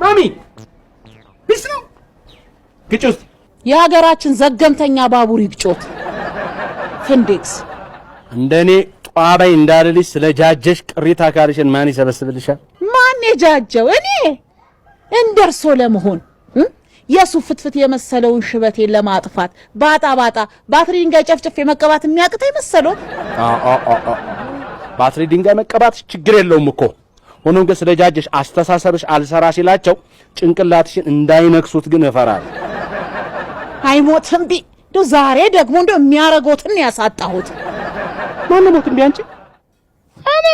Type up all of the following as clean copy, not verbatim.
ማሚ ቢስ ነው ግጭት የሀገራችን ዘገምተኛ ባቡር ይግጮት ፍንዴክስ እንደኔ ጧባይ እንዳልልሽ ስለጃጀሽ ቅሪታ አካልሽን ማን ይሰበስብልሻል? ማን የጃጀው? እኔ እንደርሶ ለመሆን የሱ ፍትፍት የመሰለውን ሽበቴን ለማጥፋት ባጣ ባትሪ ድንጋይ ጨፍጨፍ የመቀባት የሚያቅተኝ መሰለው? ባትሪ ድንጋይ መቀባት ችግር የለውም እኮ ሆኖም ግን ስለጃጀሽ አስተሳሰብሽ አልሰራ ሲላቸው ጭንቅላትሽን እንዳይነክሱት ግን እፈራለሁ። አይሞትም ቢ ዛሬ ደግሞ እንደው የሚያረጋውትን ያሳጣሁት ማን ሞት እንዴ አንቺ? እኔ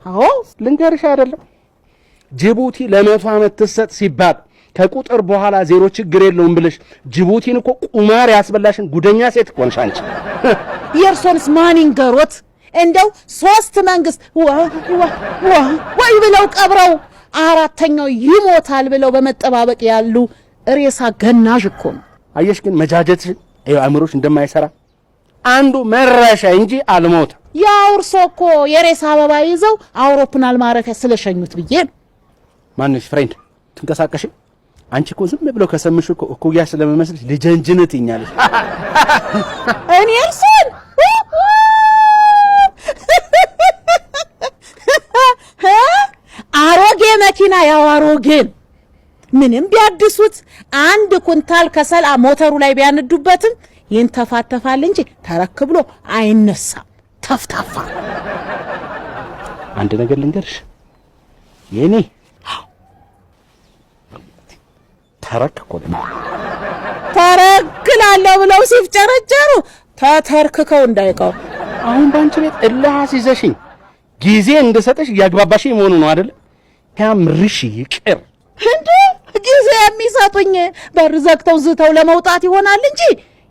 አዎ ልንገርሽ አይደለም ጅቡቲ ለ100 ዓመት ትሰጥ ሲባል ከቁጥር በኋላ ዜሮ ችግር የለውም ብለሽ ጅቡቲን እኮ ቁማር ያስበላሽን ጉደኛ ሴት እኮ ነሽ አንቺ። የእርሶንስ ማን ይንገሮት? እንደው 3 መንግስት ወይ ብለው ቀብረው አራተኛው ይሞታል ብለው በመጠባበቅ ያሉ ሬሳ ገናዥ እኮ ነው። አየሽ ግን መጃጀትሽን አእምሮሽ እንደማይሰራ አንዱ መረሻ እንጂ አልሞት። ያው እርሶ እኮ የሬሳ አበባ ይዘው አውሮፕላን ማረፊያ ስለሸኙት ብዬ ነው። ማንሽ ፍሬንድ ትንቀሳቀሽ አንቺ እኮ ዝም ብለው ከሰምሽ እኮ እኩያ ስለመመስልሽ ልጀንጅነት ይኛለሽ። እኔ እርሶን አሮጌ መኪና ያው አሮጌን ምንም ቢያድሱት 1 ኩንታል ከሰል ሞተሩ ላይ ቢያንዱበትም ይንተፋተፋል እንጂ ተረክብሎ አይነሳም። ተፍታፋ። አንድ ነገር ልንገርሽ የኔ ተረክላለሁ ብለው ሲፍጨረጨሩ ተተርክከው እንዳይቀሩ። አሁን ባንቺ ቤት እልህ አስይዘሽኝ ጊዜ እንደሰጠሽ ያግባባሽኝ መሆኑ ነው አይደል? ያምርሽ ይቅር እንዴ ጊዜ የሚሰጡኝ በር ዘግተው ዝተው ለመውጣት ይሆናል እንጂ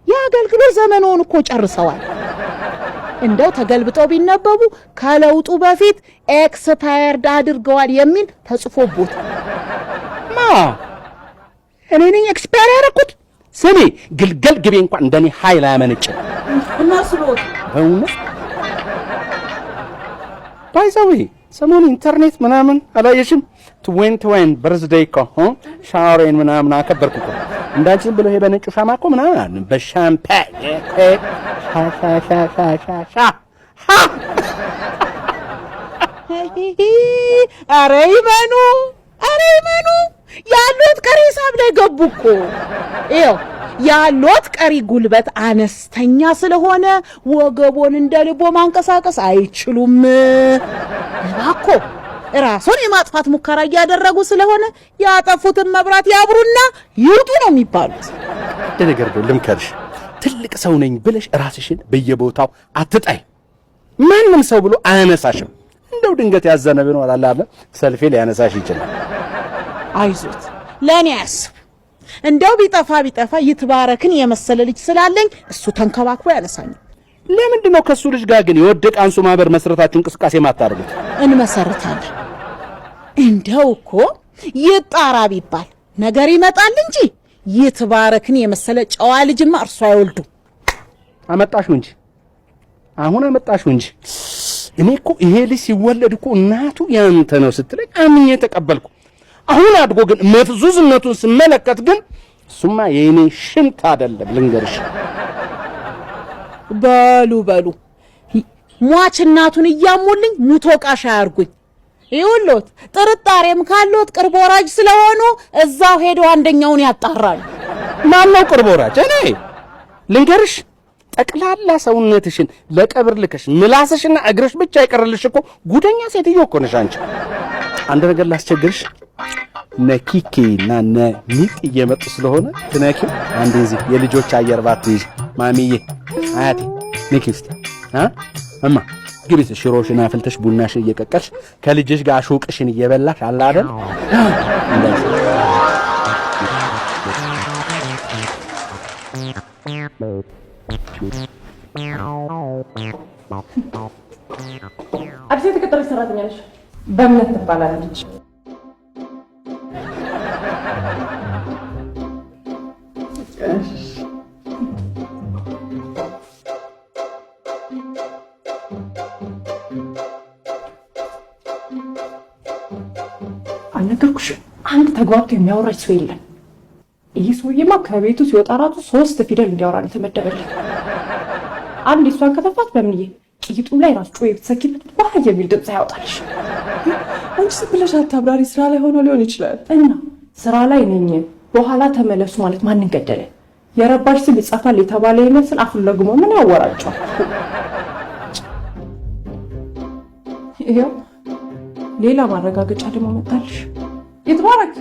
የአገልግሎት ዘመኑን እኮ ጨርሰዋል። እንደው ተገልብጠው ቢነበቡ ከለውጡ በፊት ኤክስፓየርድ አድርገዋል የሚል ተጽፎቦት እኔ ነኝ ኤክስፓየር ያደረኩት? ስሚ ግልገል ግቤ እንኳን እንደኔ ኃይል አያመነጭም። እናስሎት በእውነት ባይዘው ሰሞኑ ኢንተርኔት ምናምን አላየሽም? 2020 በርዝዴይ እኮ ሻወሬን ምናምን አከበርኩ እኮ እንዳንቺ ብሎ ይሄ በነጩ ሻማ እኮ ምናምን በሻምፓኝ አረ ይመኑ ያሉት ቀሪ ሂሳብ ላይ ገቡ እኮ። ይኸው ያሉት ቀሪ ጉልበት አነስተኛ ስለሆነ ወገቦን እንደ ልቦ ማንቀሳቀስ አይችሉም። እባክዎ ራስዎን የማጥፋት ሙከራ እያደረጉ ስለሆነ ያጠፉትን መብራት ያብሩና ይውጡ ነው የሚባሉት። ነገር ግን ልምከርሽ፣ ትልቅ ሰው ነኝ ብለሽ ራስሽን በየቦታው አትጣይ። ማንም ሰው ብሎ አያነሳሽም። እንደው ድንገት ያዘነ ቢኖር አላለ ሰልፌ ሊያነሳሽ ይችላል። አይዞት ለኔ ያስብ። እንደው ቢጠፋ ይትባረክን የመሰለ ልጅ ስላለኝ እሱ ተንከባክቦ ያነሳኛል። ለምንድን ነው ከሱ ልጅ ጋር ግን የወደቀ አንሱ ማህበር መስረታችሁ እንቅስቃሴ ማታደርጉት? እንመሰርታለን። እንደው እኮ ይጣራ ቢባል ነገር ይመጣል እንጂ ይትባረክን የመሰለ ጨዋ ልጅማ እርሱ አይወልዱ። አመጣሽው እንጂ አሁን አመጣሽው እንጂ እኔ እኮ ይሄ ልጅ ሲወለድ እኮ እናቱ ያንተ ነው ስትለኝ አምኜ ተቀበልኩ። አሁን አድጎ ግን መፍዙዝነቱን ስመለከት ግን እሱማ የኔ ሽንት አይደለም ልንገርሽ። በሉ ሟች እናቱን እያሙልኝ ሙቶ ቃሻ ያርጉኝ። ይውሎት ጥርጣሬም ካሎት ቅርብ ወራጅ ስለሆኑ እዛው ሄዶ አንደኛውን ያጣራሉ። ማን ነው ቅርብ ወራጅ? እኔ ልንገርሽ ጠቅላላ ሰውነትሽን ለቀብር ልከሽ ምላስሽና እግርሽ ብቻ ይቀርልሽ እኮ ጉደኛ ሴትዮ እኮ ነሽ አንቺ። አንድ ነገር ላስቸግርሽ፣ ነኪኪና ነሚጥ እየመጡ ስለሆነ ትነኪ አንዴ እዚህ የልጆች አየር ባትይዥ ማሚዬ አያቴ ነኪስት እማ ግቢስ ሽሮሽን አፍልተሽ ቡናሽን እየቀቀልሽ ከልጅሽ ጋር ሹቅሽን እየበላሽ አለ አይደል? አዲስ የተቀጠረች ሰራተኛ ነሽ? በእምነት ትባላለች። አልነገርኩሽም? አንድ ተግባብቶ የሚያወራች ሰው የለም። ይህ ሰውዬማ ከቤቱ ሲወጣ ራሱ 3 ፊደል እንዲያወራ ነው የተመደበለት። አንድ እሷን ከተፋት በምንዬ ቂጡም ላይ ራሱ ጮይ ብትሰኪበት ባህ የሚል ድምፅ ያወጣልሽ። አንቺ ብለሽ አታብራሪ። ስራ ላይ ሆኖ ሊሆን ይችላል። እና ስራ ላይ ነኝ በኋላ ተመለሱ ማለት ማንን ገደለ? የረባሽ ስም ይጻፋል የተባለ ይመስል አፉን ለግሞ ምን ያወራጫል? ይሄው ሌላ ማረጋገጫ ደግሞ መጣልሽ። ይትባረክ